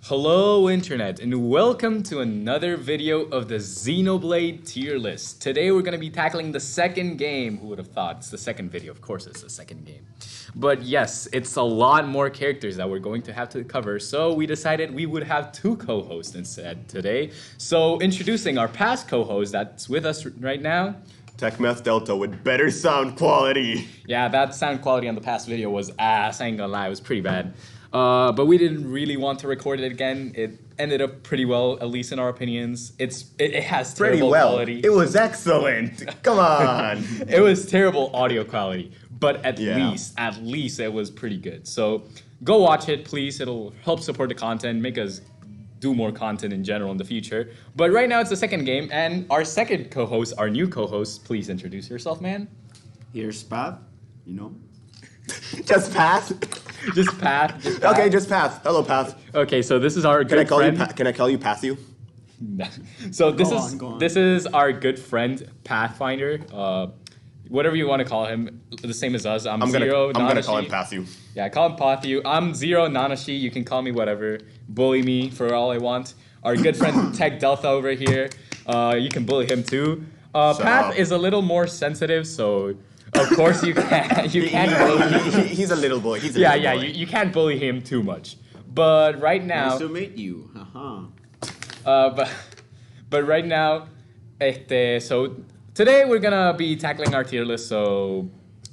Hello Internet and welcome to another video of the Xenoblade tier list. Today we're going to be tackling the second game. Who would have thought? It's the second video, of course it's the second game. But yes, it's a lot more characters that we're going to have to cover, so we decided we would have two co-hosts instead today. So introducing our past co-host that's with us right now. TechMeth Delta with better sound quality. Yeah, that sound quality on the past video was ass, I ain't gonna lie, it was pretty bad. But we didn't really want to record it again. It ended up pretty well, at least in our opinions. It has terrible Pretty well. quality. It was excellent. Come on. It was terrible audio quality, but at Yeah. least it was pretty good. So go watch it, please. It'll help support the content, make us do more content in general in the future. But right now it's the second game, and our second co-host, our new co-host, please introduce yourself, man. Here's Path, you know. Just pass. Just Path. Okay, just pass. Hello, Path. Okay, so this is our Can I good call friend. you? Can I call you Pathu? So Go on. this is our good friend Pathfinder. Whatever you want to call him, the same as us. I'm Zero. gonna call him Nanashi. Pathu. Yeah, call him Pathu. I'm Zero Nanashi. You can call me whatever. Bully me for all I want. Our good friend Tech Delta over here. You can bully him too. Path is a little more sensitive, so of course you can't bully him. He's a little boy. He's a Yeah, little yeah, boy. you can't bully him too much. But right now, Nice to meet you. Haha. but right now, so today we're gonna be tackling our tier list. So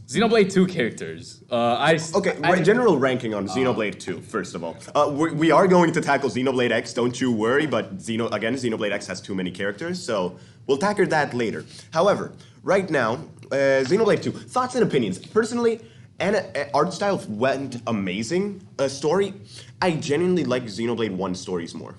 Xenoblade 2 characters. General ranking on Xenoblade 2, first of all. We are going to tackle Xenoblade X, don't you worry, but Xenoblade X has too many characters, so we'll tackle that later. However, right now, Xenoblade 2, thoughts and opinions. Personally, art style went amazing. Story, I genuinely like Xenoblade 1 stories more.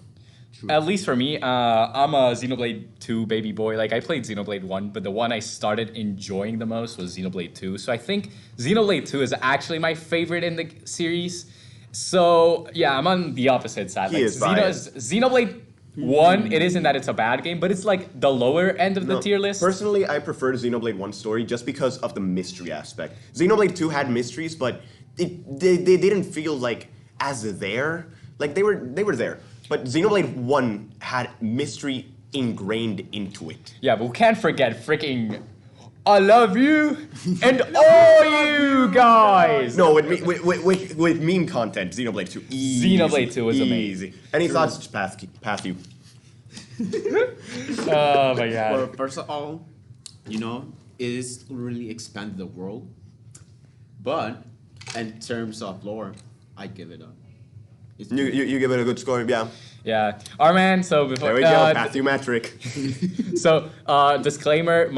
At least for me, I'm a Xenoblade 2 baby boy. Like, I played Xenoblade 1, but the one I started enjoying the most was Xenoblade 2. So I think Xenoblade 2 is actually my favorite in the series. So, yeah, I'm on the opposite side. He is biased. Xenoblade 1, it isn't that it's a bad game, but it's like the lower end of the tier list. Personally, I prefer Xenoblade 1 story just because of the mystery aspect. Xenoblade 2 had mysteries, but they didn't feel like as there. Like, they were there. But Xenoblade 1 had mystery ingrained into it. Yeah, but we can't forget freaking I love you and all you guys. No, with meme content, Xenoblade 2. Easy, Xenoblade 2 was amazing. Any thoughts, Pathu? Oh my god. Well, first of all, you know, it is really expanded the world. But in terms of lore, I give it up. It's You give it a good score, yeah. Yeah, our man. So before There we go, Pathu metric. so disclaimer: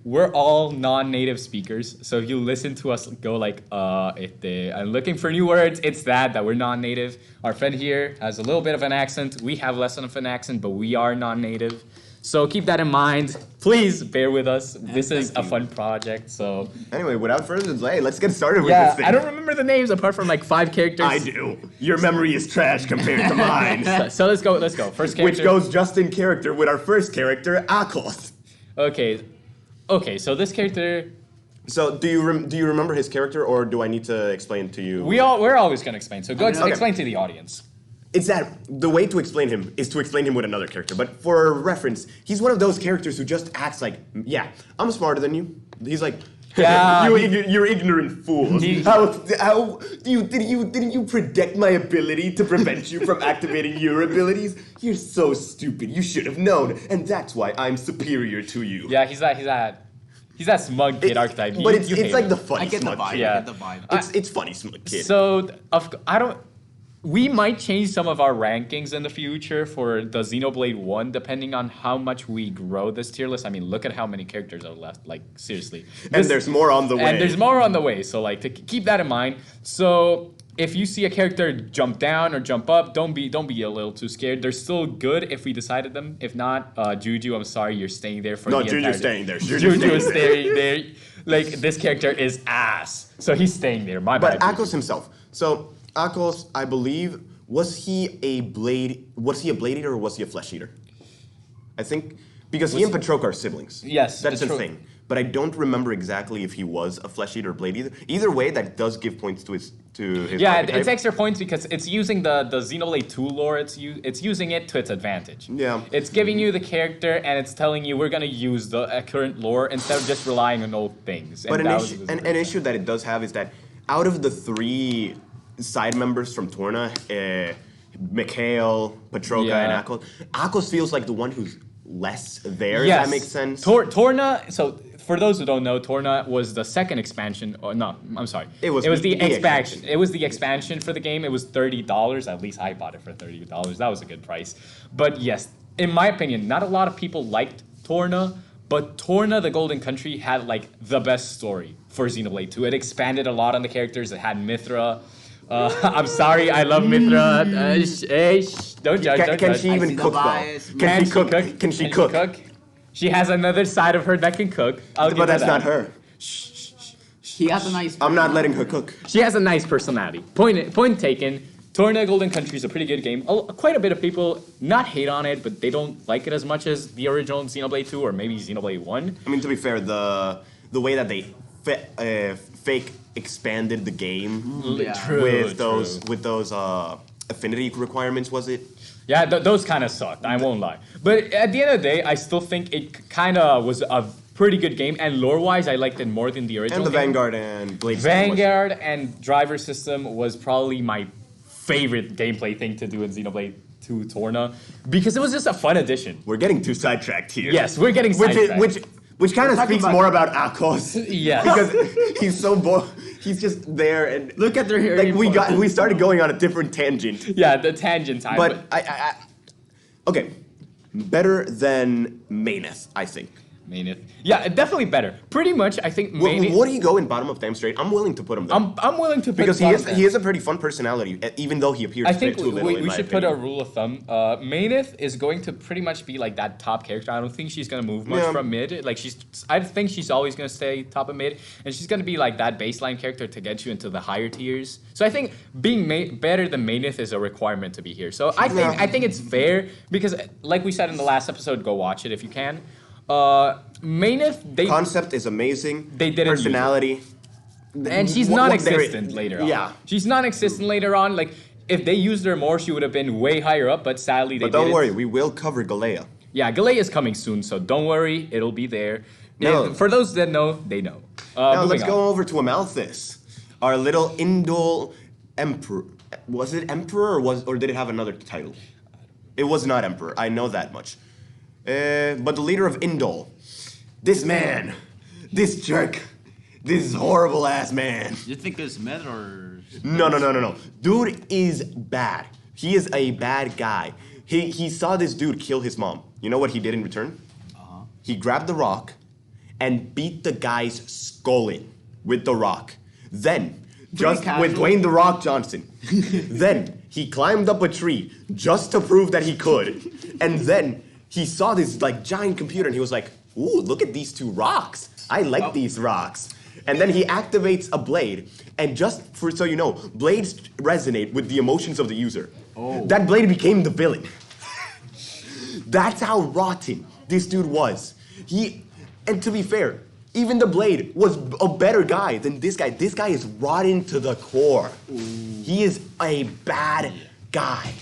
we're all non-native speakers. So if you listen to us go like, I'm looking for new words, it's that we're non-native. Our friend here has a little bit of an accent. We have less of an accent, but we are non-native. So keep that in mind. Please bear with us. This is a fun project. So Anyway, without further delay, let's get started with yeah, this thing. I don't remember the names apart from like 5 characters. I do. Your memory is trash compared to mine. So let's go. First character. Which goes just in character with our first character, Akos. Okay. So this character. So do you remember his character, or do I need to explain to you? We're always gonna explain. So go Okay. explain to the audience. It's that the way to explain him is to explain him with another character. But for reference, he's one of those characters who just acts like, yeah, I'm smarter than you. He's like, Yeah, you're ignorant fools. Didn't you predict my ability to prevent you from activating your abilities? You're so stupid. You should have known, and that's why I'm superior to you. Yeah, he's that smug kid archetype. But You it's hate like him. the funny I get the smug vibe. kid. Yeah. I get the vibe. It's funny smug kid. So we might change some of our rankings in the future for the Xenoblade 1 depending on how much we grow this tier list. I mean, look at how many characters are left. Like, seriously. And there's more on the way. And there's more on the way. So, like, to keep that in mind. So, if you see a character jump down or jump up, don't be a little too scared. They're still good if we decided them. If not, Juju, I'm sorry, you're staying there for No, the Juju's entire staying there. Juju is staying there. Like, this character is ass. So he's staying there. My But bad. Akos himself. So Akos, I believe, was he a blade eater or was he a flesh eater? I think because he and Patroka are siblings. Yes, That's the Patro- thing. but I don't remember exactly if he was a Flesh Eater or Blade Eater. Either way, that does give points to his Yeah, archetype. it's extra points because it's using the Xenoblade 2 lore. It's using it to its advantage. Yeah. It's giving you the character and it's telling you we're gonna use the current lore instead of just relying on old things. But And an issue that it does have is that out of the 3 side members from Torna, Mikhail, Petroka, and Akos feels like the one who's less there, if that makes sense. Torna, so for those who don't know, Torna was the second expansion, or no, I'm sorry. It was the the expansion. It was the expansion for the game. It was $30. At least I bought it for $30. That was a good price. But yes, in my opinion, not a lot of people liked Torna, but Torna, the Golden Country, had like the best story for Xenoblade 2. It expanded a lot on the characters. It had Mithra. I'm sorry, I love Mithra. Don't judge. Can she even cook though? Can she cook? Can she cook? She has another side of her that can cook. But that's not her. She has a nice. I'm not letting her cook. She has a nice personality. Point taken. Torna Golden Country is a pretty good game. Quite a bit of people not hate on it, but they don't like it as much as the original Xenoblade 2 or maybe Xenoblade 1. I mean, to be fair, the way that they fake expanded the game with those affinity requirements, was it? Yeah, those kind of sucked. I won't lie. But at the end of the day, I still think it kind of was a pretty good game, and lore-wise, I liked it more than the original. And the game. Vanguard and Blade. Vanguard and Driver System was probably my favorite gameplay thing to do in Xenoblade 2 Torna because it was just a fun addition. We're getting too sidetracked here. Yes, we're getting sidetracked. Which kind of speaks more about Akos. Yes. Because he's so he's just there and Look at their hair. like we started going on a different tangent. Yeah, the tangent time. But I okay, better than Maineth, I think. Maineth. Yeah, definitely better. Pretty much, I think Maineth. What do you go in bottom of Damn Straight? I'm willing to put him there. I'm willing to put because bottom he is a pretty fun personality, even though he appears I think too little. we should put a rule of thumb. Maineth is going to pretty much be like that top character. I don't think she's gonna move much from mid. Like I think she's always gonna stay top of mid, and she's gonna be like that baseline character to get you into the higher tiers. So I think being better than Maineth is a requirement to be here. So I think it's fair because, like we said in the last episode, go watch it if you can. Maineth, concept is amazing. They didn't personality, and she's non-existent later on. Yeah, she's non-existent later on. Like if they used her more, she would have been way higher up. But sadly, they. But don't worry, we will cover Galea. Yeah, Galea is coming soon, so don't worry, it'll be there. No. For those that know, they know. Now let's go over to Amalthus, our little Indol Emperor. Was it Emperor or did it have another title? It was not Emperor. I know that much. But the leader of Indol, this man, this jerk, this horrible ass man. You think it's mid or? No. Dude is bad. He is a bad guy. He saw this dude kill his mom. You know what he did in return? He grabbed the rock and beat the guy's skull in with the rock. Then, just with Dwayne The Rock Johnson, then he climbed up a tree just to prove that he could. And then he saw this like giant computer and he was like, ooh, look at these 2 rocks. I like these rocks. And then he activates a blade. And just for so you know, blades resonate with the emotions of the user. That blade became the villain. That's how rotten this dude was. And to be fair, even the blade was a better guy than this guy. This guy is rotten to the core. He is a bad guy.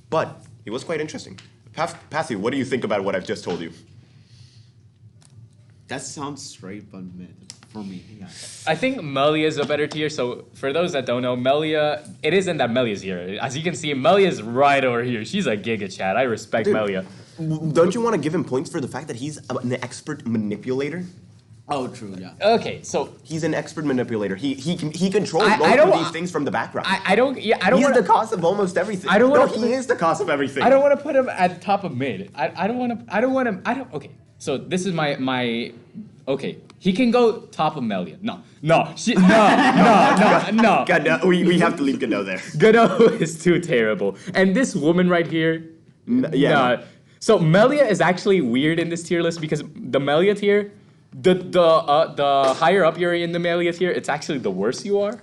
But it was quite interesting. Pathy, what do you think about what I've just told you? That sounds straight but mid for me. Yeah. I think Melia is a better tier. So for those that don't know, Melia, it isn't that Melia's here. As you can see, Melia's right over here. She's a giga chat. I respect Melia. Don't you want to give him points for the fact that he's an expert manipulator? Oh, true. Yeah. Okay, so he's an expert manipulator. He controls most of these things from the background. I don't. He's the cause of almost everything. I don't want. He is the cause of everything. I don't want to put him at the top of mid. I don't want to. Okay. So this is my. Okay. He can go top of Melia. No. God, no. We have to leave Godot there. Godot is too terrible. And this woman right here. Yeah. So Melia is actually weird in this tier list because the Melia tier, the higher up you're in the Melia tier, it's actually the worse you are.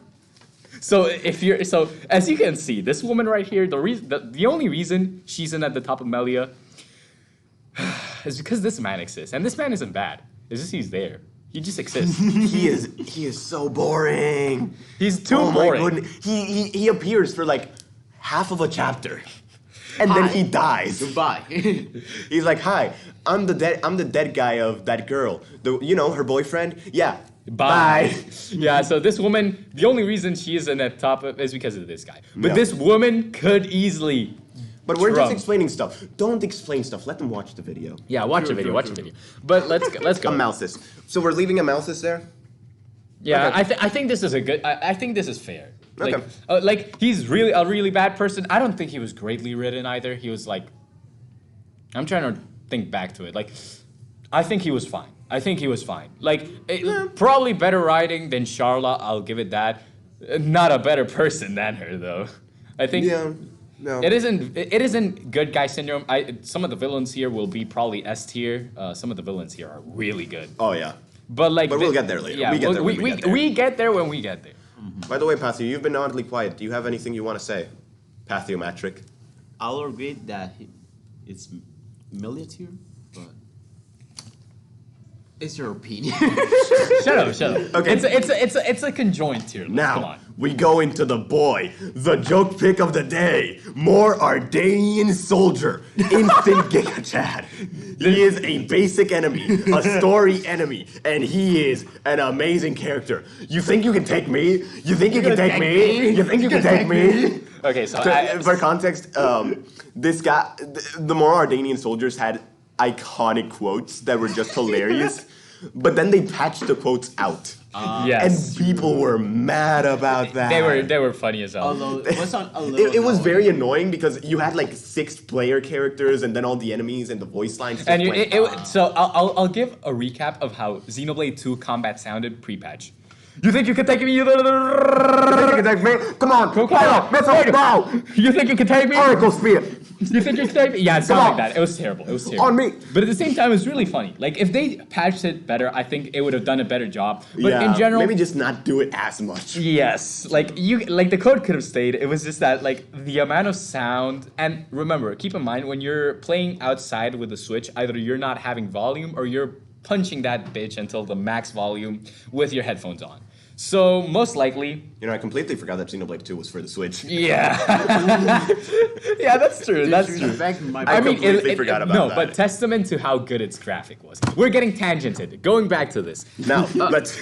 So as you can see, this woman right here, the only reason she's in at the top of Melia is because this man exists, and this man isn't bad. It's just he's there. He just exists. He is so boring. He's too Oh boring. my goodness. He appears for like half of a chapter. And then he dies. Goodbye. He's like, "Hi, I'm the dead guy of that girl. Her boyfriend? Yeah. Bye. Yeah, so this woman, the only reason she is in that top is because of this guy. But Yeah. this woman could easily. But we're just trump. explaining stuff. Don't explain stuff. Let them watch the video. Yeah, watch the video, watch the video. But let's go. Amalthus. So we're leaving Amalthus there? Yeah, Okay. I think this is a good. I think this is fair. Okay. Like he's really a really bad person. I don't think he was greatly written either. He was like, I'm trying to think back to it. Like, I think he was fine. Like, probably better writing than Charlotte. I'll give it that. Not a better person than her though. I think. Yeah. No. It isn't good guy syndrome. Some of the villains here will be probably S tier. Some of the villains here are really good. Oh yeah. But we'll get there later. Yeah, we get there when we get there. we get there when we get there. By the way, Pathy, you've been oddly quiet. Do you have anything you want to say? Pathiometric. I'll agree that it's Militia, but it's your opinion. Shut up. Okay. It's a conjoint tier. Come Now, on. we go into the boy, the joke pick of the day. More Ardanian soldier. Instant Giga Chad. He is a basic enemy, a story enemy, and he is an amazing character. You think you can take me? You think you can take me? You think you can take me? Okay, so For context, this guy, the more Ardanian soldiers had iconic quotes that were just hilarious, but then they patched the quotes out. yes, And people were mad about that. they were funny as hell. Although it was a little It was annoying. very annoying because you had like 6 player characters and then all the enemies and the voice lines. Just And went, so I'll give a recap of how Xenoblade 2 combat sounded pre-patch. You think you can take me? You can take me? Come on, fire, missile, bow, You think you can take me? Oracle Spear. You think you can take me? Yeah, it sounded like that. It was terrible. On me. But at the same time, it was really funny. Like, if they patched it better, I think it would have done a better job. But Yeah, in general, maybe just not do it as much. yes, like the code could have stayed. It was just that like the amount of sound. And remember, keep in mind when you're playing outside with the Switch, either you're not having volume or you're punching that bitch until the max volume with your headphones on. So most likely, I completely forgot that Xenoblade 2 was for the Switch. yeah, yeah, that's true. That's true. I completely forgot about no, that. but testament to how good its graphic was. We're getting tangented. Going back to this. Now, let's...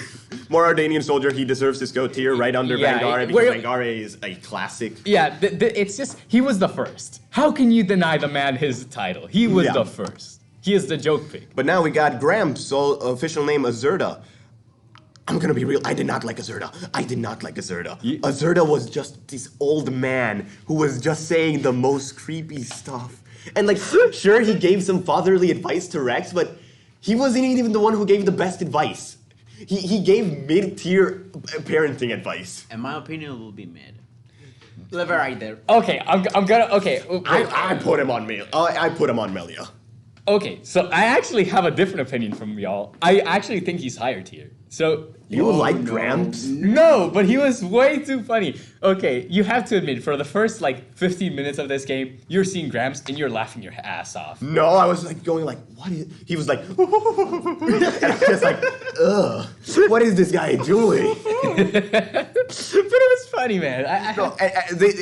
More Ardanian soldier, he deserves his go tier right under Yeah, Vangare because Vangare is a classic. Yeah, it's just he was the first. How can you deny the man his title? He was Yeah. the first. He is the joke pick. But now we got Gramps, so official name Azurda. I'm gonna be real, I did not like Azurda. Azurda was just this old man who was just saying the most creepy stuff. And like, sure, he gave some fatherly advice to Rex, but he wasn't even the one who gave the best advice. He gave mid-tier parenting advice. In my opinion, it will be mid. Leave it right there. Okay, I'm gonna. Okay, I put him on I put him on Melia. okay. So I actually have a different opinion from y'all. I actually think he's higher tier. So You like Gramps? no, but he was way too funny. Okay, you have to admit, for the first like 15 minutes of this game, you're seeing Gramps and you're laughing your ass off. No, I was like going like, what is... He was like... and I'm just like, ugh. What is this guy doing? But it was funny, man. No,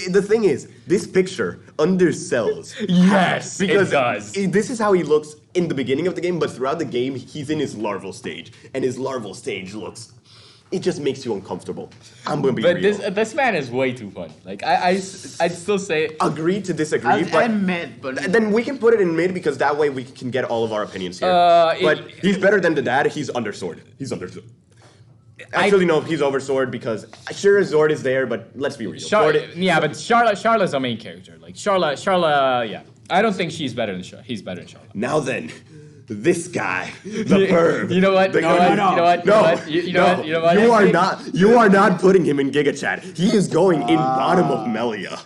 the thing is, this picture undersells. Yes, Because it does. This is how he looks in the beginning of the game, but throughout the game, he's in his larval stage. And his larval stage looks... It just makes you uncomfortable. I'm gonna be But real. this man is way too funny. Like I'd still say Agree to disagree, I but... admit, but Then we can put it in mid because that way we can get all of our opinions here. But he's better than the dad. He's undersword. Actually, no, he's oversword because sure Zord is there, but let's be real. yeah, but Charlotte's a main character. Like Charlotte, yeah. I don't think she's better than Charlotte. He's better than Charlotte. Now then, this guy, the perv. You know what? the- You know what? You are not putting him in Giga Chat. He is going in bottom of Melia.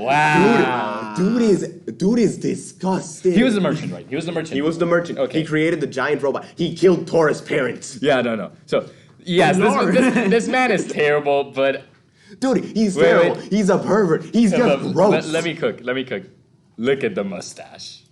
Wow. Dude is disgusting. He was the merchant, right? He was the merchant. Okay. He created the giant robot. He killed Taurus' parents. Yeah, no. So, yes, this man is terrible, but Dude, he's Wait, terrible. wait. He's a pervert. He's just gross. Let me cook. Look at the mustache.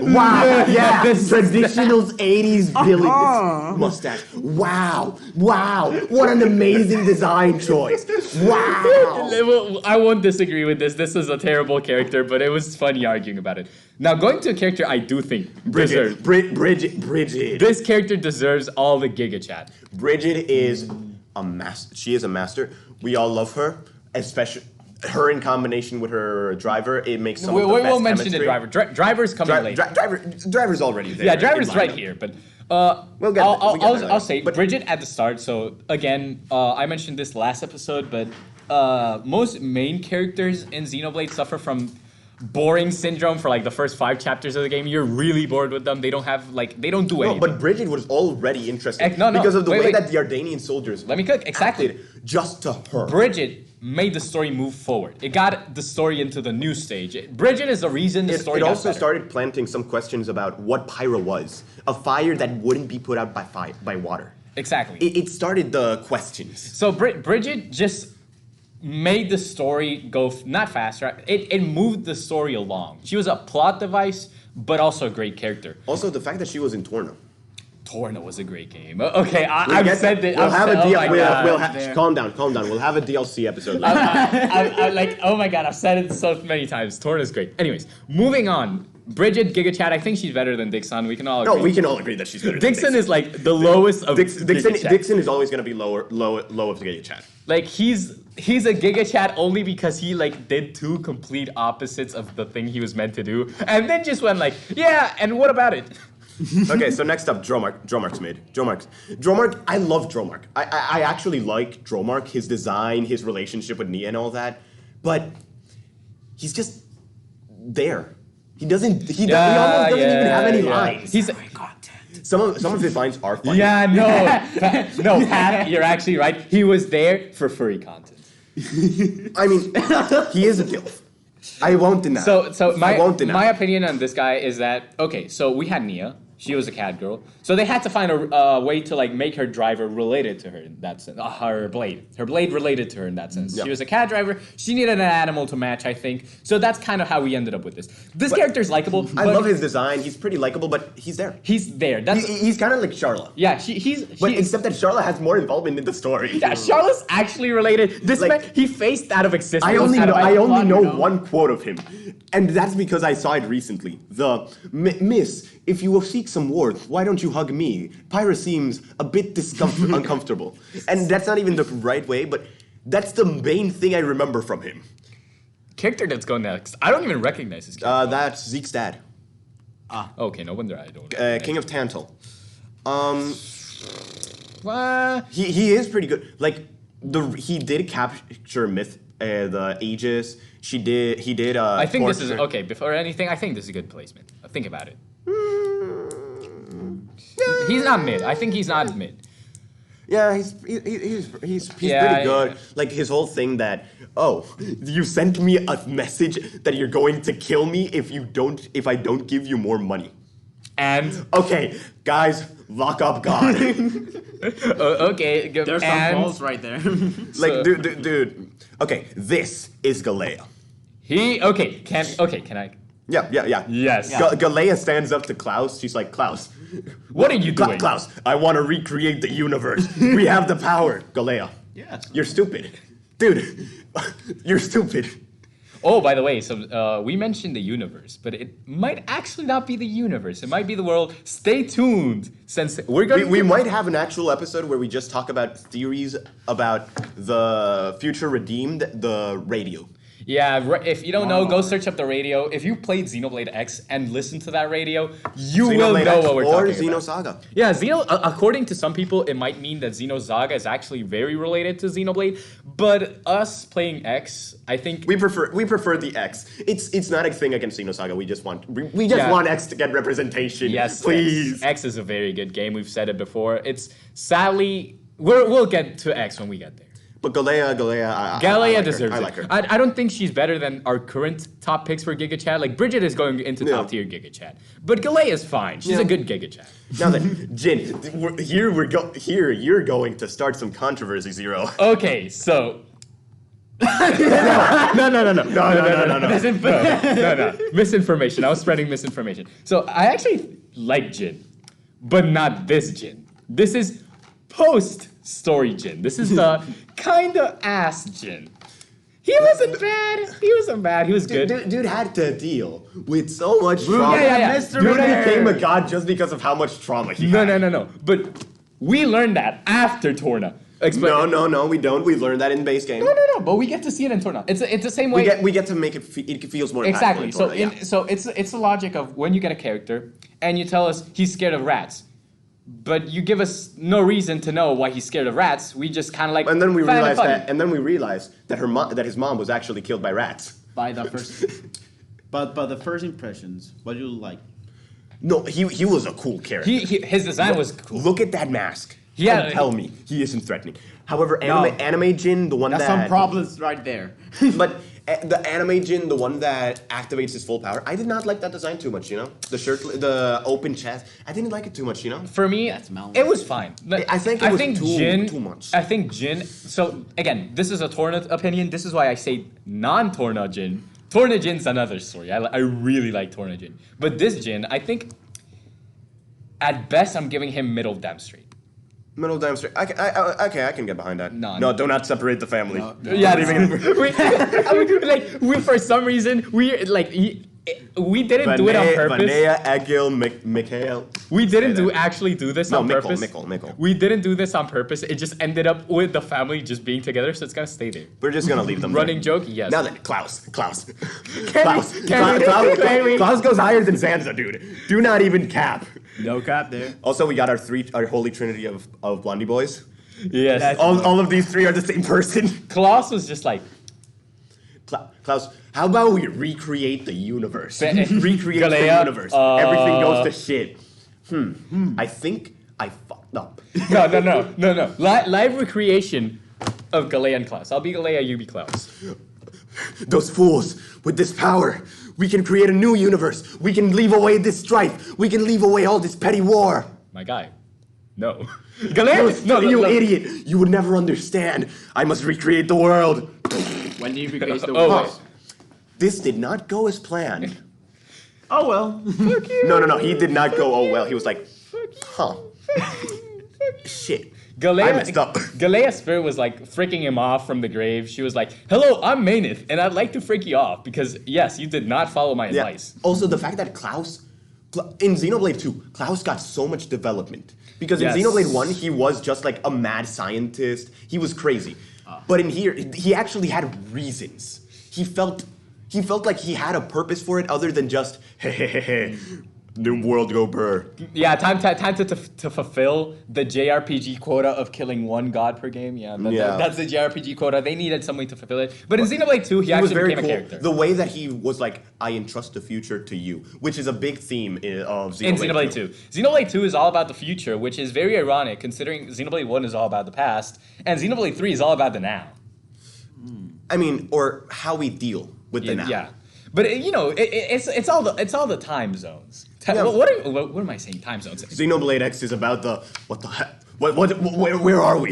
Wow, yeah, traditional 80s villain mustache. Wow, what an amazing design choice. Wow. Well, I won't disagree with this. This is a terrible character, but it was funny arguing about it. Now, going to a character I do think deserves. Bridget. This character deserves all the Giga Chat. Bridget is a master. She is a master. We all love her, especially her in combination with her driver. It makes some of the best we'll mention chemistry. the driver. Driver's coming late. Driver's already there. Yeah, driver's in right lineup. here, but I'll say Bridget at the start. So again, I mentioned this last episode, but most main characters in Xenoblade suffer from boring syndrome for like the first 5 chapters of the game. You're really bored with them. They don't have they don't do anything. No, but Bridget was already interesting No, because of the way wait. that the Ardanian soldiers Let me cook. Exactly. acted just to her. Bridget made the story move forward. It got the story into the new stage. Bridget is the reason the story It got also better. started planting some questions about what pyro was. A fire that wouldn't be put out by water. Exactly. It started the questions. So Bridget just made the story go not faster. It moved the story along. She was a plot device, but also a great character. Also, the fact that she was in Torna. Torna was a great game. Okay, I've said that. We'll have a DLC. calm down. We'll have a DLC episode later. I'm like, oh my god, I've said it so many times. Torna's great. Anyways, moving on. Bridget, Giga Chat, I think she's better than Dixon. We can all agree. No, we can all agree that she's better. Dixon is like the lowest of Giga Chat. Dixon is always going to be low of the Giga Chat. Like he's a Giga Chat only because he did 2 complete opposites of the thing he was meant to do, and then just went yeah, and what about it? Okay, so next up, Dromark's mid. Dromark, I love Dromark. I actually like Dromark, his design, his relationship with Nia and all that, but he's just there. He almost doesn't even have any lines. He's some of his lines are funny. Yeah, no, Pat, you're actually right. He was there for furry content. I mean, he is a gilf. I won't deny. So I won't deny. My opinion on this guy is that okay. So we had Nia. She was a cat girl. So they had to find a way to make her driver related to her in that sense. Her blade related to her in that sense. Yeah. She was a cat driver. She needed an animal to match, I think. So that's kind of how we ended up with this. This character's likable. I love his design. He's pretty likable, but he's there. He's there. He's kind of like Charla. Yeah, except that Charla has more involvement in the story. Yeah, Charlotte's actually related. This man, he faced out of existence. I only know you know? one quote of him, and that's because I saw it recently. Miss, if you will seek some warmth, why don't you hug me? Pyra seems a bit uncomfortable. And that's not even the right way, but that's the main thing I remember from him. Character that's going next. I don't even recognize this character. That's Zeke's dad. Okay, no wonder I don't. King of Tantal. What? He is pretty good. He did capture myth, the Aegis. He did. I think this is Torture. okay. Before anything, I think this is a good placement. Think about it. He's not mid. I think he's not mid. Yeah, he's pretty Yeah, good. yeah. Like his whole thing that, oh, you sent me a message that you're going to kill me if I don't give you more money. And Okay, guys, lock up God. okay, There's some balls right there. Dude. Okay, this is Galea. Can I? Yeah. Yes. Galea stands up to Klaus. She's like, Klaus. What are you doing? Klaus, I want to recreate the universe. We have the power. Galea. Yes. You're stupid. Dude, you're stupid. Oh, by the way, so we mentioned the universe, but it might actually not be the universe. It might be the world. Stay tuned, since we're going. We might have an actual episode where we just talk about theories about the future redeemed, the radio. Yeah, if you don't know, go search up the radio. If you played Xenoblade X and listen to that radio, you will Xenoblade know X what we're or talking about. Xenosaga. Yeah, according to some people, it might mean that Xenosaga is actually very related to Xenoblade, but us playing X, I think We prefer the X. It's not a thing against Xenosaga. We just want X to get representation. yes, please. X is a very good game. We've said it before. It's sadly we'll get to X when we get there. But Galea, Galea I like deserves her. I it. like her. I don't think she's better than our current top picks for Giga Chat. Like Bridget is going into top tier Giga Chat, but Galea is fine. She's a good Giga Chat. Now then, Jin, you're going to start some controversy, Zero. Okay, so No. Misinformation. I was spreading misinformation. So I actually like Jin, but not this Jin. This is post-story Jin. This is the kinda ass Jin. He wasn't bad. He was good. Dude had to deal with so much trauma. Yeah. Dude became a god just because of how much trauma he had. No. But we learned that after Torna. No, we don't. We learned that in base game. No. But we get to see it in Torna. It's the same way. We get to make it. It feels more Exactly. impactful in Torna, So it's the logic of when you get a character and you tell us he's scared of rats, but you give us no reason to know why he's scared of rats. We just kind of like. And then we find it realized funny. that. And then we realized that his mom was actually killed by rats. By the first, but the first impressions, what do you like? No, he was a cool character. His design was cool. Look at that mask. Yeah, Don't tell me he isn't threatening. However, anime Jin, the one That's that some problems right there. But the anime Jin, the one that activates his full power, I did not like that design too much. You know, the open chest, I didn't like it too much. You know, For me, mellow. it was fine. I think it was too much. I think Jin. So again, this is a Torna opinion. This is why I say non-Torna Jin. Torna Jin's another story. I really like Torna Jin, but this Jin, I think, at best, I'm giving him middle Dam Street. middle damn straight. I can get behind that. No. Do not separate the family. No. Yeah, we for some reason we didn't do it on purpose. Vanea, Egil, Mikhail. We didn't actually do this on purpose. Mikkel. We didn't do this on purpose. It just ended up with the family just being together, so it's gonna stay there. We're just gonna leave them. Running there. joke, yes. Now then, Klaus. Klaus Carry. Klaus goes higher than Sansa, dude. Do not even cap. No cap there. Also, we got our holy trinity of blondie boys. Yes. All of these three are the same person. Klaus was just like Klaus, how about we recreate the universe? Recreate the Galea, universe. Everything goes to shit. I think I fucked up. No. Live recreation of Galea and Klaus. I'll be Galea, you be Klaus. Those fools, with this power, we can create a new universe. We can leave away this strife. We can leave away all this petty war. My guy. No. Galea? No, you idiot. You would never understand. I must recreate the world. When do you recreate the Oh, world? wait. This did not go as planned. Oh well. No. He did not go, oh well. He was like, huh. Shit. I messed up. Galea's spirit was like freaking him off from the grave. She was like, "Hello, I'm Mainith, and I'd like to freak you off because yes, you did not follow my advice." Also, the fact that in Xenoblade 2, Klaus got so much development. Because Yes. in Xenoblade 1, he was just like a mad scientist. He was crazy. But in here, he actually had reasons. He felt like he had a purpose for it other than just, hey, new world go burr. Yeah, time to fulfill the JRPG quota of killing one god per game. Yeah, that's the JRPG quota. They needed something to fulfill it. But in Xenoblade 2, he was actually very became cool. a character. The way that he was like, I entrust the future to you, which is a big theme of Xenoblade In Xenoblade 2. Xenoblade 2 is all about the future, which is very ironic considering Xenoblade 1 is all about the past, and Xenoblade 3 is all about the now. I mean, or how we deal with the now. Yeah. But it's all the time zones. Yeah. What am I saying? Time zones. Xenoblade X is about the what the heck? Where are we?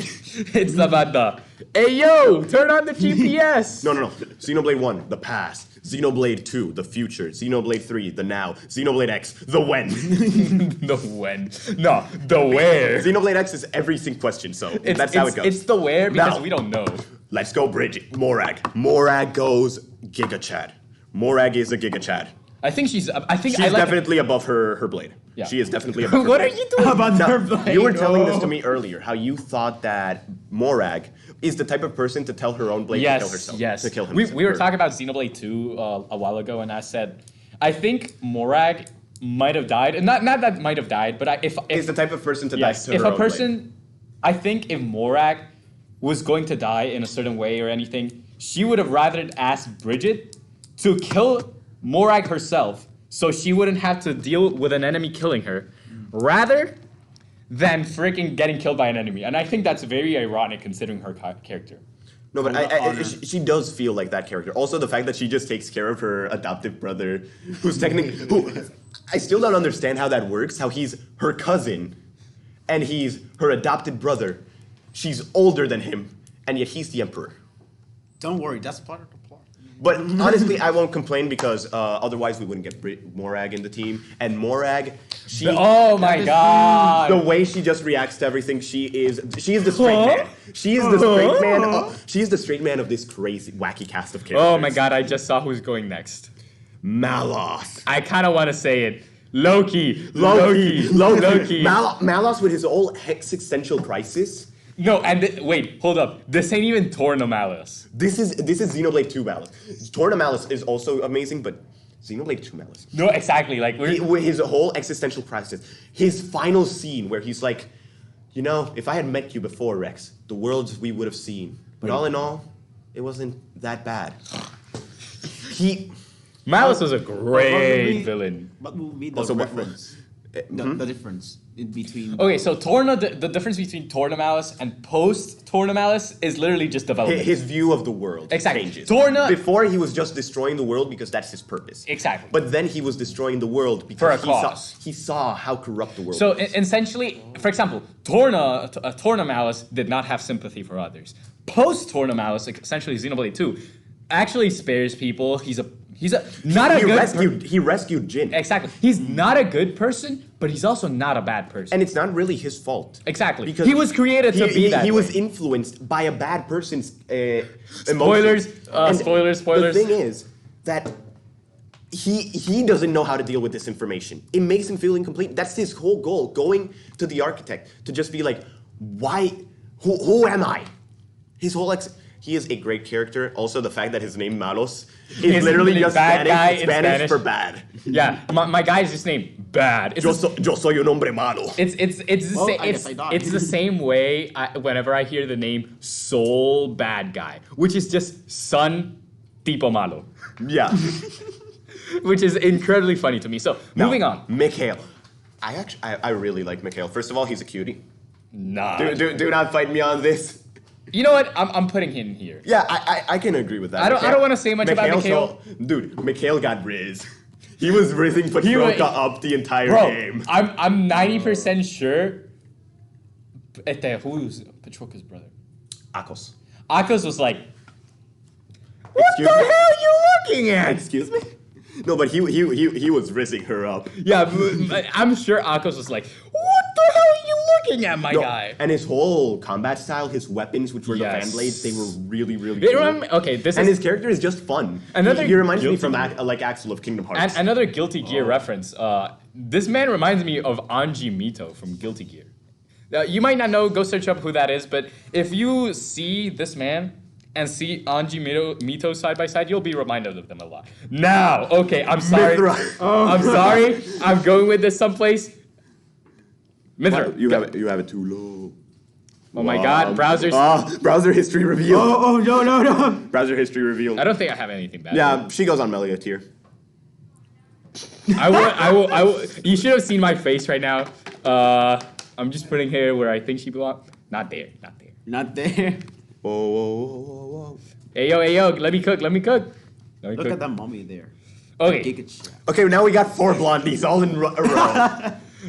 It's about the hey yo, turn on the GPS. No. Xenoblade 1, the past. Xenoblade 2, the future. Xenoblade 3, the now. Xenoblade X, the when. The when. No, the where. Xenoblade X is every single question, so that's how it goes. It's the where because Now, we don't know. Let's go bridge. Morag goes Giga Chad. Morag is a Giga Chad. I think she's Definitely above her blade. Yeah. She is definitely above her What are blade. you doing? About Now, her blade? you were telling this to me earlier, how you thought that Morag is the type of person to tell her own blade to kill herself. Yes. To kill himself. We were talking about Xenoblade 2 a while ago, and I said, I think Morag might have died. And not that might have died, but if is the type of person to die yes, to if her a own person, blade. I think if Morag was going to die in a certain way or anything, she would have rather asked Bridget to kill Morag herself so she wouldn't have to deal with an enemy killing her, rather than freaking getting killed by an enemy. And I think that's very ironic considering her character. No, but she does feel like that character. Also, the fact that she just takes care of her adoptive brother, who I still don't understand how that works. How he's her cousin, and he's her adopted brother. She's older than him, and yet he's the emperor. Don't worry, that's part of the plot. But honestly, I won't complain because otherwise we wouldn't get Morag in the team. And Morag, she Oh my god. the way she just reacts to everything, she is the straight man. She is the straight man. She is the straight man of this crazy, wacky cast of characters. Oh my god, I just saw who's going next. Malos. I kind of want to say it. Loki. Malos with his whole existential crisis. No, and wait, hold up. This ain't even Torna Malice. This is Xenoblade 2 Malice. Torna Malice is also amazing, but Xenoblade 2 Malice. No, exactly. Like With his whole existential crisis, his final scene where he's like, you know, if I had met you before, Rex, the worlds we would have seen. But all in all, it wasn't that bad. Malice was a great villain. What would be the Also, reference? The difference in between. Okay, so Torna, the difference between Torna Malice and post Torna Malice is literally just development. His view of the world Exactly. changes. Torna- Before he was just destroying the world because that's his purpose. Exactly. But then he was destroying the world because For a cause. he saw how corrupt the world So was. essentially, for example, Torna Malice did not have sympathy for others. Post Torna Malice, essentially Xenoblade 2, actually spares people. He's not a good He rescued Jin. Exactly. He's not a good person, but he's also not a bad person. And it's not really his fault. Exactly. Because He was created to be that He was way. influenced by a bad person's Spoilers, emotions. And spoilers. The thing is that he doesn't know how to deal with this information. It makes him feel incomplete. That's his whole goal, going to the architect to just be like, why, who am I? His whole he is a great character. Also, the fact that his name Malos is literally just bad guy in Spanish Spanish. for bad. Yeah, my guy's just named Bad. It's Yo soy un hombre malo. It's the Well, same. I guess I died. It's the same way whenever I hear the name Soul Bad Guy, which is just Son Tipo Malo, Yeah. which is incredibly funny to me. So moving on. Mikhail. I really like Mikhail. First of all, he's a cutie. Nah. Do not fight me on this. You know what? I'm putting him here. Yeah, I can agree with that. I don't want to say much about Mikhail. Dude, Mikhail got riz. He was rizzing Petroka up the entire Bro, game. I'm 90% sure. Who's Petroka's brother? Akos. Akos was like, Excuse "What the me? hell are you looking at?" Excuse me? No, but he was rizzing her up. Yeah, but I'm sure Akos was like, "What the hell are you looking at, my No, guy?" and his whole combat style, his weapons, which were the Yes. fan blades, they were really, really They cool. okay, this And is his character is just fun. Another he reminds me guilty from gear. like Axel of Kingdom Hearts. another Guilty Gear reference. This man reminds me of Anji Mito from Guilty Gear. You might not know, go search up who that is, but if you see this man and see Anji Mito side by side, you'll be reminded of them a lot. Now, okay, I'm sorry. Mithra. I'm sorry. I'm going with this someplace. Mithra. You have it too low. Oh my god, browsers. Browser history reveal. Oh no. Browser history reveal. I don't think I have anything bad. Yeah, she goes on Melia tier. I will. You should have seen my face right now. I'm just putting her where I think she belongs. Not there. Not there. Whoa. Hey yo, let me cook. Look at that mummy there. Okay. Giga chat. Okay, now we got 4 blondies all in a row.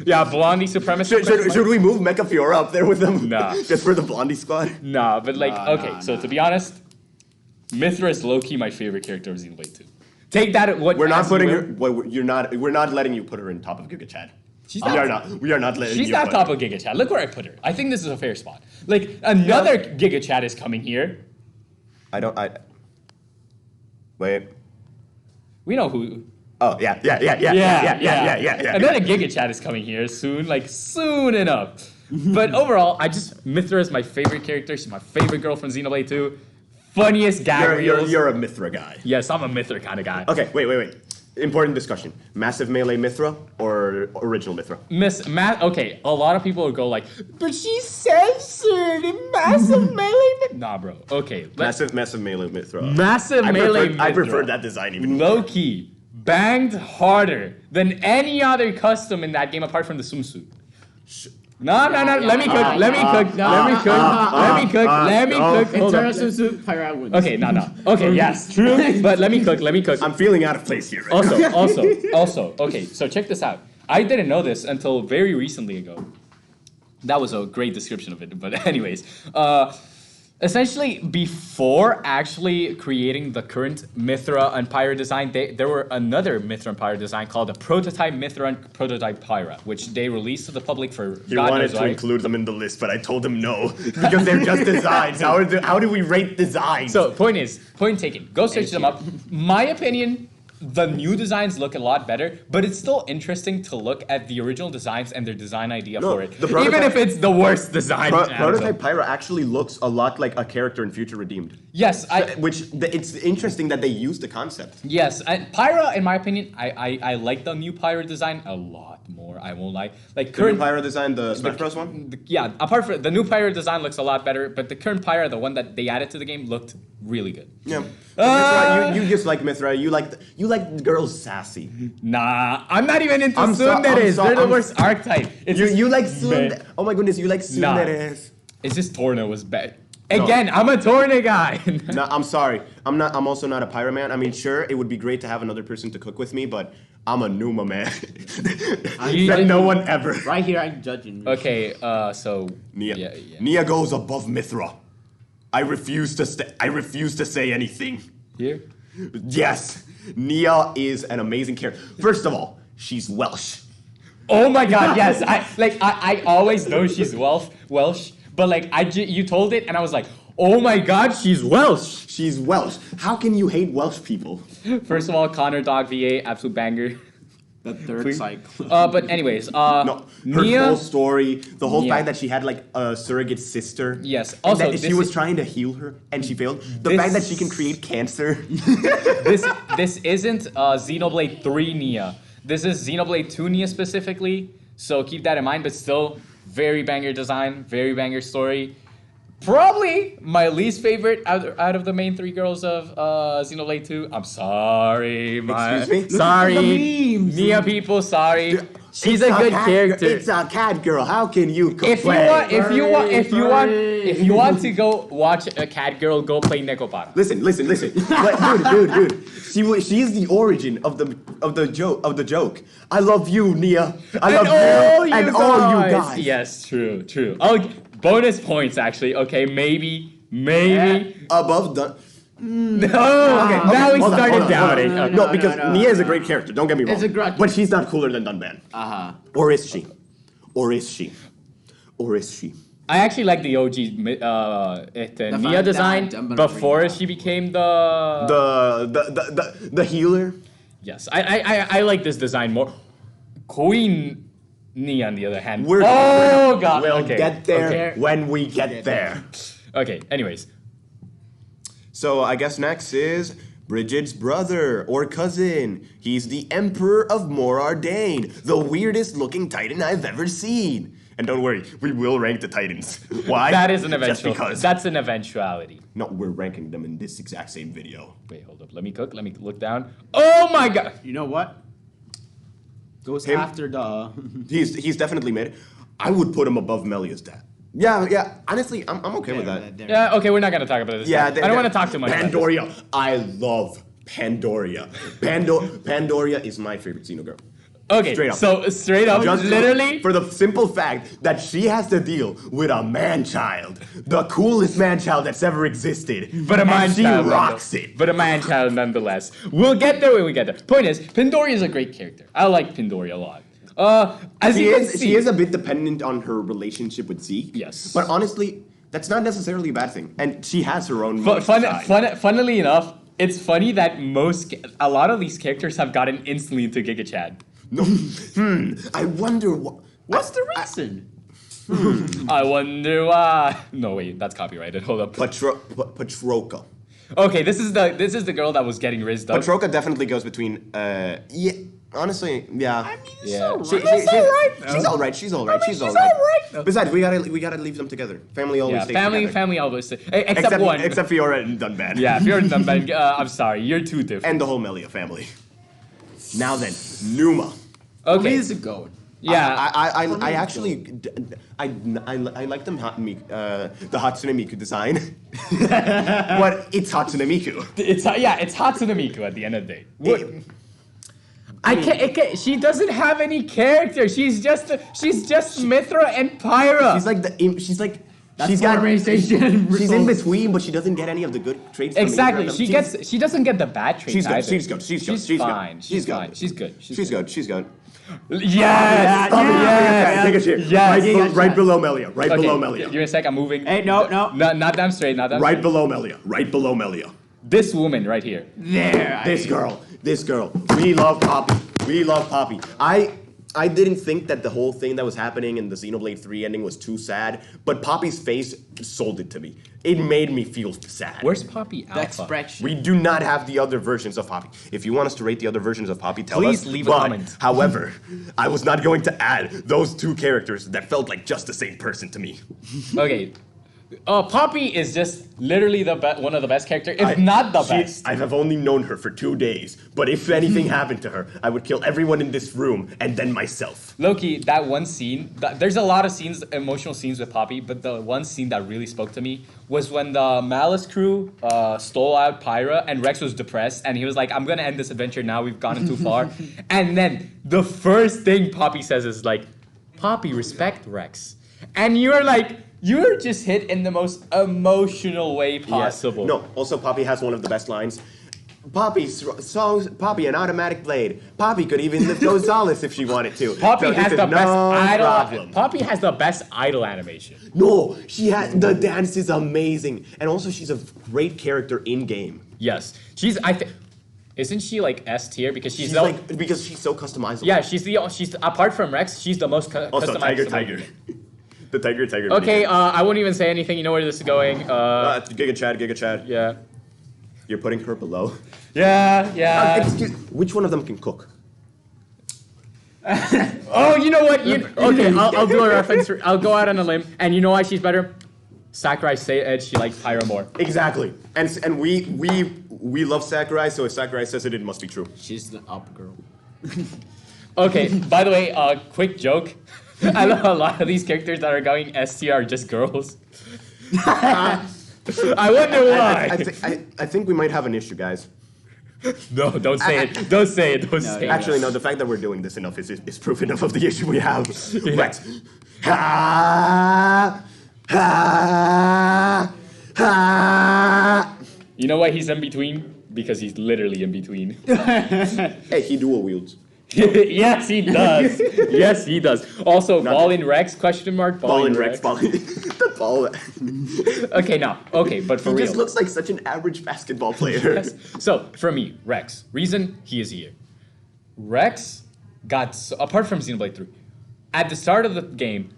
Yeah, blondie supremacy. should we move Mecha Fiora up there with them? Nah. Just for the blondie squad? Nah, but like, okay, Nah, so to be honest, Mithra is low-key my favorite character of Xenoblade 2. Take that at what We're not as you putting will. her. Well, we're not letting you put her in top of Giga Chad. She's We are not letting She's you. not put top her. of Giga Chat. Look where I put her. I think this is a fair spot. Like, another Giga Chat is coming here. Wait. We know who. Oh yeah. Another Giga Chat is coming here soon, like soon enough. But overall, Mithra is my favorite character. She's my favorite girl from Xenoblade 2. Funniest gag reels. You're a Mithra guy. Yes, I'm a Mithra kind of guy. Okay, wait. Important discussion. Massive melee Mithra or original Mithra? Okay, a lot of people will go like, but she's censored in massive melee. Nah, bro. Okay, Massive melee Mithra. massive melee. I prefer Mithra. that design even more. Low key banged harder than any other custom in that game apart from the swimsuit. No. Let me cook. Let me cook. Hold Internal up. swimsuit, Pyra wins. Okay, no. Okay, yes, true. But let me cook. I'm feeling out of place here. Right now. Also, okay, so check this out. I didn't know this until very recently ago. That was a great description of it, but anyways. Essentially, before actually creating the current Mithra and Pyra design, there were another Mithra and Pyra design called a prototype Mithra and prototype Pyra, which they released to the public for He God wanted knows to why. include them in the list, but I told him no because they're just designs. How do we rate designs? So, point taken. Go search them up. My opinion, the new designs look a lot better, but it's still interesting to look at the original designs and their design idea for it. the prototype- Even if it's the worst design. out of Prototype them. Pyra actually looks a lot like a character in Future Redeemed. Yes, It's interesting that they use the concept. Yes, and Pyra, in my opinion, I like the new Pyra design a lot more. I won't lie. Like The new current Pyra design, the Smash Bros one? yeah, apart from the new Pyra design looks a lot better, but the current Pyra, the one that they added to the game, looked really good. Yeah. Mithra, you just like Mithra. You like girls sassy. Nah, I'm not even into I'm so- tsunderes. They're the I'm- worst archetype. It's just You like meh. tsundere. Oh my goodness, you like Nah. tsunderes. It's just Torna was bad. Again, I'm a Torna guy. No, I'm sorry. I'm also not a Pyra man. I mean, sure, it would be great to have another person to cook with me, but I'm a Numa man. That no one ever. Right here, I'm judging. Okay, so Nia. yeah. Nia goes above Mithra. I refuse to say anything. Here. Yes, Nia is an amazing character. First of all, she's Welsh. Oh my God! Yes, I always know she's Welsh, but like you told it, and I was like, oh my God, she's Welsh. She's Welsh. How can you hate Welsh people? First of all, Connor Dog VA, absolute banger. The third cycle. But anyways, No, her Nia. whole story, the whole Nia. fact that she had like a surrogate sister. Yes, and also, that she this was is- trying to heal her and she failed. The This- fact that she can create cancer. This isn't Xenoblade 3 Nia. This is Xenoblade 2 Nia specifically. So keep that in mind. But still, very banger design, very banger story. Probably my least favorite out of the main three girls of Xenoblade 2. I'm sorry, Excuse me? Sorry, Look at the memes. Nia people. Sorry, she's It's a good cat- character. It's a cat girl. How can you complain? If you want to go watch a cat girl, go play Nekopara. Listen. dude. She is the origin of the joke. I love you, Nia. I love you and all you guys. Yes, true. Oh, bonus points actually. Okay, maybe. Above the. No, okay. Now we Hold on, started hold on. doubting. No, Okay. No, because no. Nia is a great character. Don't get me wrong. It's a grudge. But she's not cooler than Dunban. Or is she? I actually like the OG Nia fact design that I'm gonna before bring she became the. The healer. Yes, I like this design more. Queen Nia, on the other hand. We're God. We'll okay. get there Okay. when we get there. Okay. Anyways, So I guess next is Bridget's brother or cousin. He's the Emperor of Morardane, the weirdest looking Titan I've ever seen. And don't worry, we will rank the Titans. Why? that is an Just eventual. because. That's an eventuality. No, we're ranking them in this exact same video. Wait, hold up. Let me cook. Let me look down. Oh my God. You know what? Goes Him? after the. He's definitely made it. I would put him above Melia's dad. Yeah. Honestly, I'm okay with that. Yeah. Okay. We're not gonna talk about this. Yeah, I don't want to talk too much. about this. Pandoria. I love Pandoria. Pandoria is my favorite Xeno girl. Okay. Straight up. So straight up, Just literally. for the simple fact that she has to deal with a man-child, the coolest man-child that's ever existed. But a man and she child. rocks it. But a man child nonetheless. We'll get there when we get there. Point is, Pandoria is a great character. I like Pandoria a lot. As you can see, She is a bit dependent on her relationship with Zeke. Yes. But honestly, that's not necessarily a bad thing. And she has her own funnily enough, it's funny that a lot of these characters have gotten instantly into Giga Chad. No. I wonder what. What's the reason? I wonder why. No, wait, that's copyrighted. Hold up. Patroka. Okay, this is the girl that was getting rizzed up. Patroka definitely goes between. Yeah. Honestly, yeah. I mean, it's Yeah. alright. She's all right. She's all right. She's all all right. right. Besides, we gotta leave them together. Family always Yeah, stays together. family always. Except one. Except Fiora and Dunban. Yeah, if you're done, Ben, I'm sorry, you're too different. And the whole Melia family. Now then, Numa. Where Okay. is it going? Yeah. I actually I like them the Hatsune Miku design, but it's Hatsune Miku. It's Hatsune Miku at the end of the day. I can't. She doesn't have any character. She's just Mithra and Pyra. She's like That's she's more got race station. She's in results. between, but she doesn't get any of the good traits. From Exactly. either of She them. she doesn't get the bad traits She's good. either. She's good. She's good. She's fine. good. She's fine. She's good. She's good. She's good. Yes. Yes. Take a chair. Yes. Right below Melia. Right Okay, below Melia. give me a sec. I'm moving. Hey, no. Not damn straight. Not damn Right straight. below Melia. Right below Melia. This woman right here. There. This girl. We love Poppy. We love Poppy. I didn't think that the whole thing that was happening in the Xenoblade 3 ending was too sad, but Poppy's face sold it to me. It made me feel sad. Where's Poppy Alpha? The expression. We do not have the other versions of Poppy. If you want us to rate the other versions of Poppy, tell us. Please leave a But, comment. However, I was not going to add those two characters that felt like just the same person to me. Okay. Poppy is just literally one of the best characters, if not the best. I have only known her for 2 days, but if anything happened to her, I would kill everyone in this room and then myself. Loki, that one scene, there's a lot of scenes, emotional scenes with Poppy, but the one scene that really spoke to me was when the Malice crew stole out Pyra and Rex was depressed and he was like, I'm gonna end this adventure now, we've gone too far. And then the first thing Poppy says is like, Poppy, respect Rex. And you're like, you're just hit in the most emotional way possible. Yes. No, also Poppy has one of the best lines. Poppy, an automatic blade. Poppy could even lift Gonzalez if she wanted to. Poppy So has this the is best no idol. problem. Poppy has the best idol animation. No, she has the dance is amazing, and also she's a great character in game. Yes, isn't she like S tier because she's because she's so customizable. Yeah, she's apart from Rex, she's the most Also, customizable. Tiger. The Tiger. Okay, I won't even say anything. You know where this is going. Giga Chad. Yeah. You're putting her below. Yeah. Which one of them can cook? Oh, you know what? Okay, I'll do a reference. I'll go out on a limb, and you know why she's better? Sakurai said she likes Pyra more. Exactly, and we love Sakurai, so if Sakurai says it, it must be true. She's the up girl. Okay, by the way, quick joke. I love a lot of these characters that are going S tier are just girls. I wonder why. I think we might have an issue, guys. No, don't say it. Don't say it. Don't say it. Actually, no. The fact that we're doing this enough is proof enough of the issue we have. Yeah. Rex. Ha. You know why he's in between? Because he's literally in between. Hey, he dual wields. Yes, he does. Yes, he does. Also, ball in Rex? Question mark. Ball in Rex. Ball in the ball. Okay, now. Okay, but for He real. just looks like such an average basketball player. Yes. So, for me, Rex. Reason he is here. Rex got, apart from Xenoblade 3, at the start of the game,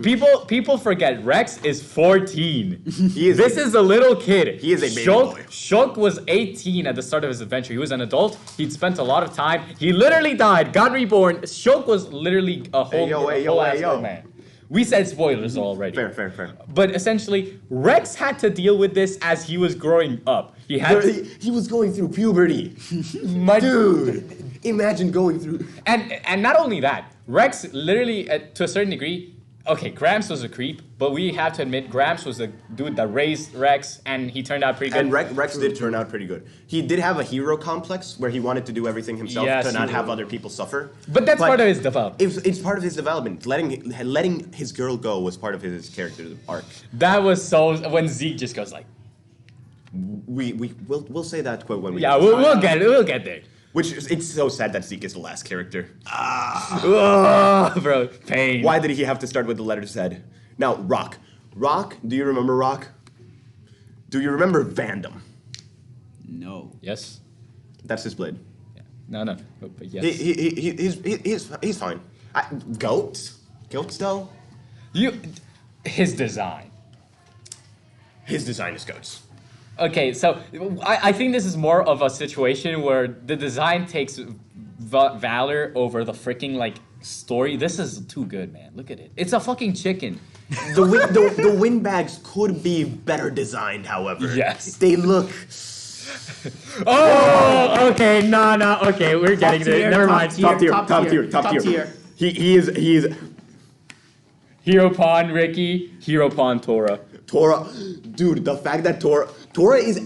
people forget Rex is 14. This is a little kid. He is a baby boy. Shulk was 18 at the start of his adventure. He was an adult. He'd spent a lot of time. He literally died, got reborn. Shulk was literally a whole ass man. We said spoilers already. Fair. But essentially, Rex had to deal with this as he was growing up. He was going through puberty. Dude, imagine going through. And not only that, Rex literally, to a certain degree, okay, Gramps was a creep, but we have to admit Gramps was the dude that raised Rex, and he turned out pretty good. And Rex did turn out pretty good. He did have a hero complex where he wanted to do everything himself Yes, to not he have did. other people suffer. But that's part of his development. It's part of his development. Letting his girl go was part of his character arc. That was so, when Zeke just goes like, We'll say that quote when we yeah, get to we'll get it, we'll get there. Which it's so sad that Zeke is the last character. Oh, bro, pain. Why did he have to start with the letter Z? Now, Rock. Rock, do you remember Rock? Do you remember Vandom? No. Yes. That's his blade. Yeah. No, but yes. He's fine. Goats though? His design. His design is goats. Okay, so I think this is more of a situation where the design takes valor over the freaking like story. This is too good, man. Look at it. It's a fucking chicken. The windbags could be better designed, however. Yes. They look. Oh, okay, no, okay, we're getting there. Never mind. Top tier. He is Hero Pawn Ricky, Hero Pawn Tora. Tora, dude. The fact that Tora is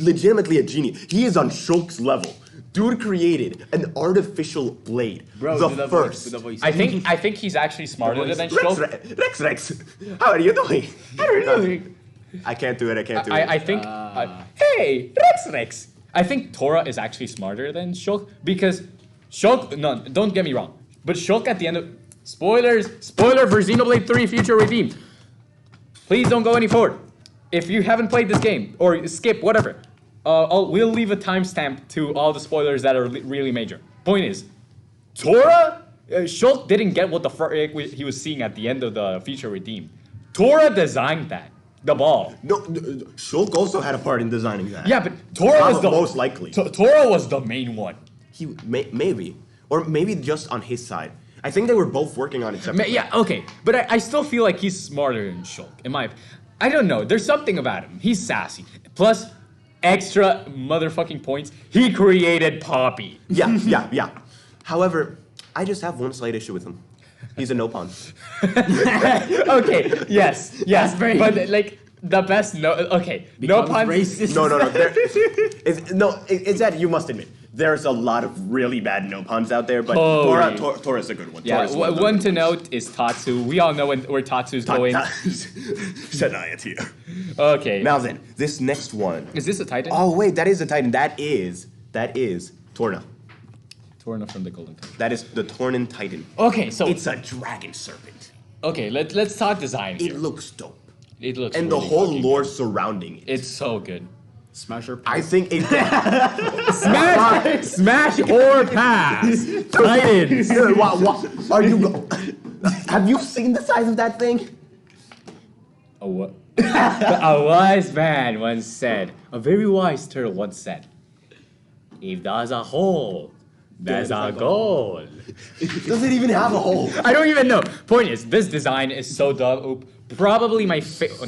legitimately a genius. He is on Shulk's level. Dude created an artificial blade. Bro, the do the first. voice, do the voice. I think he's actually smarter than Shulk. Rex, how are you doing? How are you doing? I can't do it. I can't do it. I think. Hey, Rex. I think Tora is actually smarter than Shulk because Shulk. No, don't get me wrong, but Shulk at the end of spoiler for Xenoblade 3 Future Redeemed. Please don't go any forward. If you haven't played this game or skip whatever, we'll leave a timestamp to all the spoilers that are really major. Point is, Tora, Shulk didn't get what the he was seeing at the end of the Future Redeemed. Tora designed that. The ball. No, Shulk also had a part in designing that. Yeah, but Tora was the most likely. Tora was the main one. He maybe, or maybe just on his side. I think they were both working on it separately. Yeah, okay, but I still feel like he's smarter than Shulk. I don't know. There's something about him. He's sassy. Plus, extra motherfucking points. He created Poppy. Yeah. However, I just have one slight issue with him. He's a no-pawn. Okay, yes, but like the best okay, no puns. Racist. No. It's that you must admit there's a lot of really bad no puns out there, but Tora's a good one. Yeah, one to note is Tatsu. We all know where Tatsu's going. Sanaya here. Okay. Now then, this next one. Is this a Titan? Oh wait, that is a Titan. That is Torna. Torna from the Golden Titan. That is the Tornan Titan. Okay, so It's a dragon serpent. okay, let's talk design here. It looks dope. It looks And really the whole fucking lore good. surrounding it. It's so good. Smasher. I think it. Smash or pass. Titans. What are you? Have you seen the size of that thing? A what? A wise man once said. A very wise turtle once said. If there's a hole, there's a goal. Does it even have a hole? I don't even know. Point is, this design is so dope. Probably my favorite.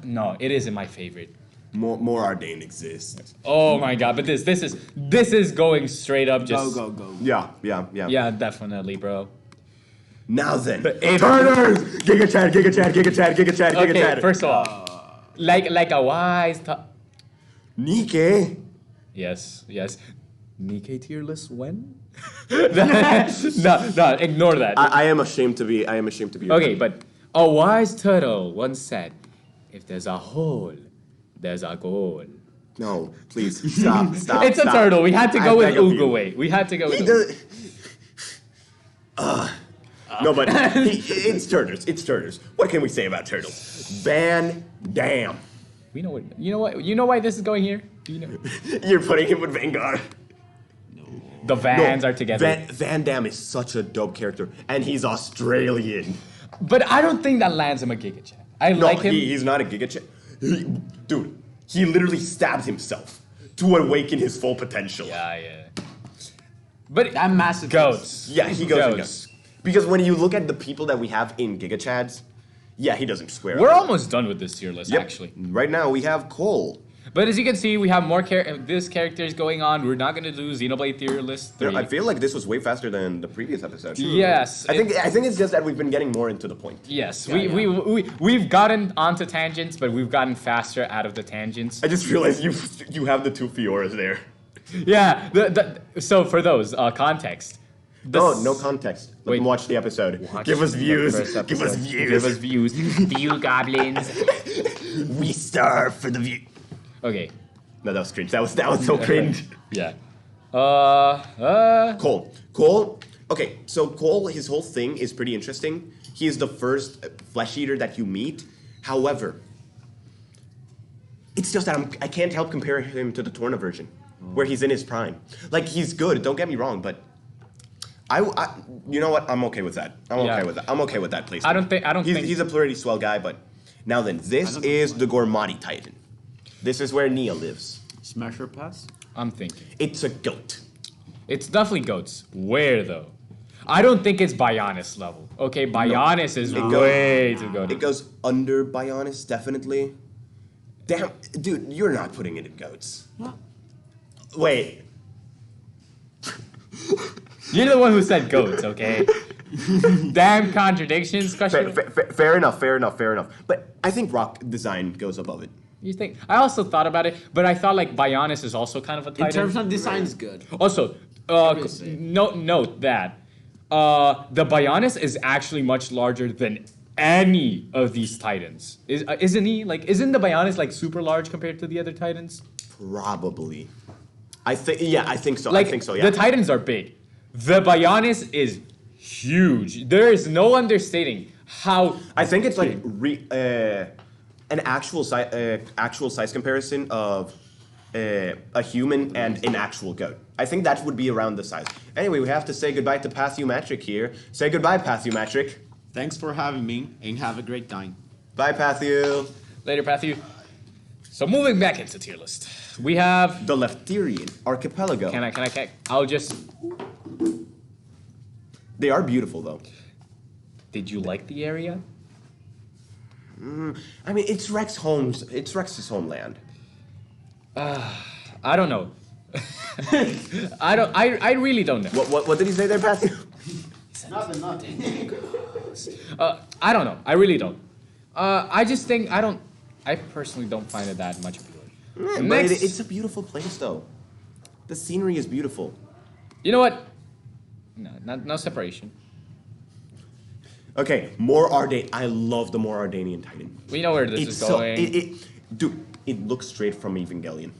No, it isn't my favorite. More Ardain exists. Oh my god! But this is going straight up. Just Go. Yeah. Yeah, definitely, bro. Now then, if- Turners! Giga Chad. Okay, first of all, like a wise. Nikke. Yes. Nikke tier list when? no, ignore that. I am ashamed to be. Okay, but a wise turtle once said, "If there's a hole, there's a goal." No, please stop. It's a turtle. We had to go with Uguay. We had to go with. No, but it's Turners. It's Turners. What can we say about turtles? Van Damme. We know what. You know why this is going here? Do you know? You're putting him with Vanguard. The Vans are together. Van Damme is such a dope character, and he's Australian. But I don't think that lands him a Giga Chat. I like him. He's not a Giga Chat. Dude, he literally stabbed himself to awaken his full potential. Yeah. But That massive goats. Yeah, he goes in goats. Because when you look at the people that we have in Giga Chads, yeah, he doesn't square We're up. almost done with this tier list, Yep. actually. Right now we have Cole. But as you can see, we have more this characters going on. We're not going to do Xenoblade tier list 3. I feel like this was way faster than the previous episode. Yes. I think it's just that we've been getting more into the point. Yes, Yeah, we've gotten onto tangents, but we've gotten faster out of the tangents. I just realized you have the two Fioras there. Yeah. So for those context. No context. Let them watch the episode. Give us views. Give us views. View goblins. We starve for the view. Okay. No, that was cringe. That was so cringe. Yeah. Cole. Okay, so Cole, his whole thing is pretty interesting. He is the first flesh eater that you meet. However, it's just that I can't help comparing him to the Torna version, where he's in his prime. Like, he's good. Don't get me wrong, but I you know what? I'm okay with that. I'm okay with that placement. I don't think he's a pretty swell guy. But now then, this is the Gormati Titan. This is where Nia lives. Smasher pass? I'm thinking. It's a goat. It's definitely goats. Where though? I don't think it's Bionis level. Okay, Bionis is way too good. It goes under Bionis, definitely. Damn, dude, you're not putting it in goats. What? Wait. You're the one who said goats, okay? Damn contradictions, question. Fair enough. But I think rock design goes above it. You think? I also thought about it, but I thought like Bionis is also kind of a Titan. In terms of design, is good. Also, note that the Bionis is actually much larger than any of these Titans. Isn't he? Like, isn't the Bionis like super large compared to the other Titans? Probably. I think so. Like, I think so, yeah. The Titans are big. The Bionis is huge. There is no understating how. I think it's like an actual size comparison of a human and an actual goat. I think that would be around the size. Anyway, we have to say goodbye to Pathumatric here. Say goodbye, Pathumatric. Thanks for having me, and have a great time. Bye, Pathu. Later, Pathu. So moving back into tier list, we have. The Lefterian Archipelago. Can I? I'll just. They are beautiful, though. Did you like the area? I mean, it's Rex homes. It's Rex's homeland. I don't know. I really don't know. What did he say there, Pathu? Nothing. I don't know. I really don't. I just think I personally don't find it that much appealing. But it's a beautiful place, though. The scenery is beautiful. You know what? No separation. Okay, more Ardane. I love the more Ardanian Titan. We know where this is going. Dude, it looks straight from Evangelion.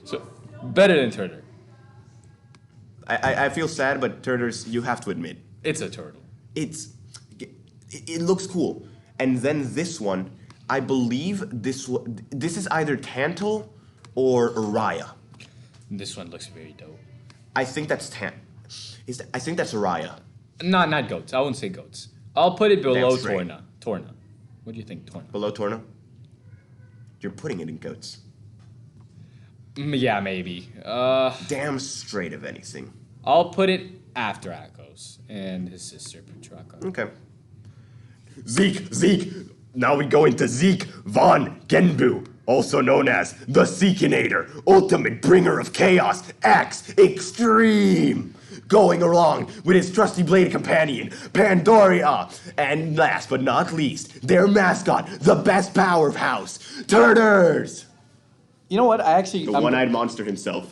So better than Turtle. I feel sad, but Turtles, you have to admit, It's a turtle. it looks cool. And then this one, I believe this is either Tantal or Araya. This one looks very dope. I think that's I think that's Araya. Not goats. I wouldn't say goats. I'll put it below Damn straight. Torna. Torna. What do you think, Torna? Below Torna? You're putting it in goats. Yeah, maybe. Damn straight, if anything. I'll put it after Akos and his sister Petraka. Okay. Zeke. Now we go into Zeke von Genbu, also known as the Seekinator, ultimate bringer of chaos, X Extreme. Going along with his trusty blade companion, Pandoria. And last but not least, their mascot, the best powerhouse, Turters. You know what? I actually... The one-eyed monster himself.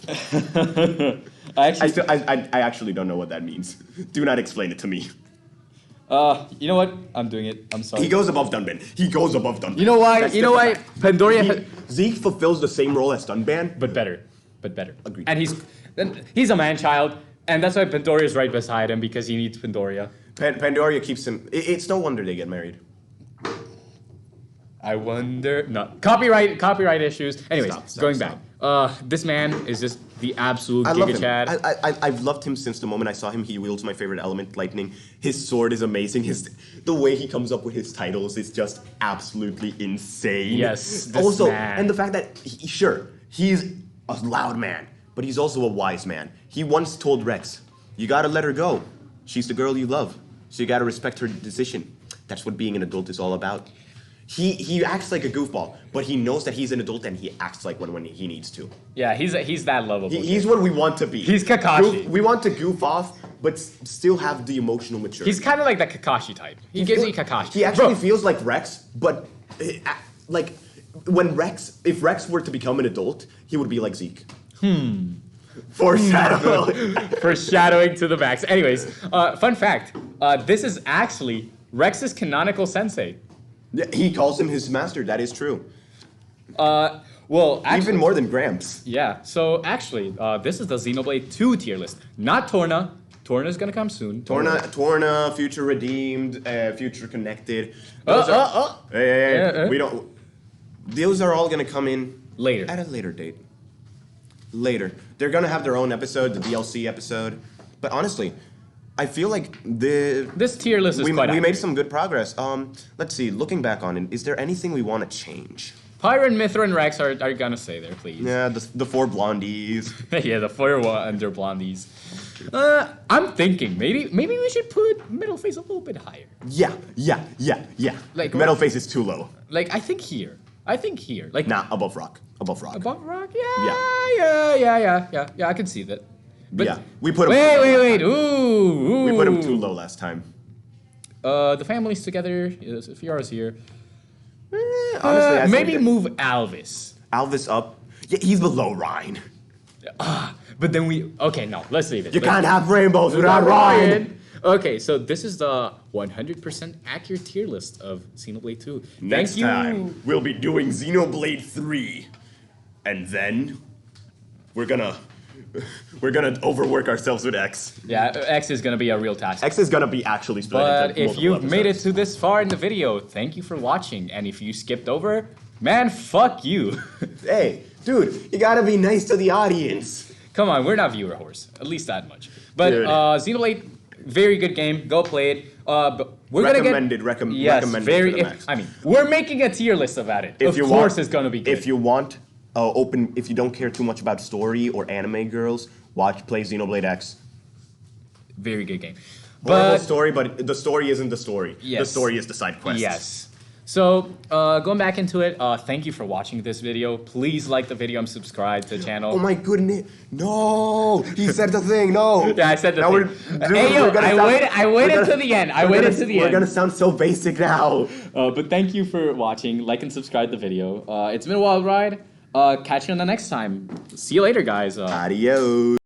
I actually don't know what that means. Do not explain it to me. You know what? I'm doing it. I'm sorry. He goes above Dunban. You know why? That's You know why? different. Pandoria... Zeke fulfills the same role as Dunban. But better. Agreed. And he's a man-child, and that's why Pandoria's right beside him, because he needs Pandoria. Pandoria keeps him... It's no wonder they get married. I wonder... No. Copyright issues. Anyways, Stop, going stop. back. This man is just the absolute I love Giga him. Chad. I've loved him since the moment I saw him. He wields my favorite element, lightning. His sword is amazing. The way he comes up with his titles is just absolutely insane. Yes, this Also, man. and the fact that, he's a loud man, but he's also a wise man. He once told Rex, you gotta let her go. She's the girl you love, so you gotta respect her decision. That's what being an adult is all about. He acts like a goofball, but he knows that he's an adult and he acts like one when he needs to. Yeah, he's that lovable. He's what we want to be. He's Kakashi. We want to goof off, but still have the emotional maturity. He's kind of like the Kakashi type. He gives me Kakashi. He actually Bro, feels like Rex, but like if Rex were to become an adult, he would be like Zeke. Foreshadowing. Foreshadowing to the max. Anyways, fun fact. This is actually Rex's canonical sensei. Yeah, he calls him his master. That is true. Well, actually, Even more than Gramps. Yeah, so actually, this is the Xenoblade 2 tier list. Not Torna. Torna's gonna come soon. Torna, Future Redeemed, Future Connected. Yeah. We don't. Those are all gonna come in Later. at a later date. Later, they're gonna have their own episode, the DLC episode. But honestly, I feel like This tier list is we quite made accurate. some good progress. Let's see. Looking back on it, is there anything we want to change? Pyron, Mithra, and Rex are gonna stay there, please. Yeah, the four blondies. Yeah, the 4 under blondies. I'm thinking maybe we should put Middle Face a little bit higher. Yeah. Like, Metal Face is too low. Like I think here. Like Nah, above Rock. above Rock. Yeah. I can see that. But yeah, we put him. wait. Ooh. We put him too low last time. The family's together. Fiara's here. Honestly, I Maybe think move Alvis. Alvis up. Yeah, he's below Ryan. But then we... Okay, no, let's leave it. You can't have rainbows without Ryan. Okay, so this is the 100% accurate tier list of Xenoblade 2. Next Thank you. time, we'll be doing Xenoblade 3. And then, we're gonna overwork ourselves with X. Yeah, X is gonna be a real task. X is gonna be actually split But into if multiple you've made it episodes. to this far in the video, thank you for watching. And if you skipped over, man, fuck you. Hey, dude, you gotta be nice to the audience. Come on, we're not viewer whores. At least that much. But Dude. Xenoblade, very good game. Go play it. But we're Recommended, gonna get recommended to very. the max. I mean, we're making a tier list about it. If Of you course, want- it's gonna be good. If you want, if you don't care too much about story or anime girls, play Xenoblade X. Very good game. Horrible But story, but the story isn't the story. The Yes. story is the side quest. yes. So going back into it, thank you for watching this video. Please like the video and subscribe to the channel. Oh my goodness! No, he said the thing. No. Yeah, I said the Now thing. dude, Hey, yo, we're gonna sound- I we're waited gonna- to the end. I we're waited gonna- to the We're end. gonna sound so basic now. But thank you for watching. Like and subscribe the video. It's been a wild ride. Catch you on the next time. See you later, guys. Adios.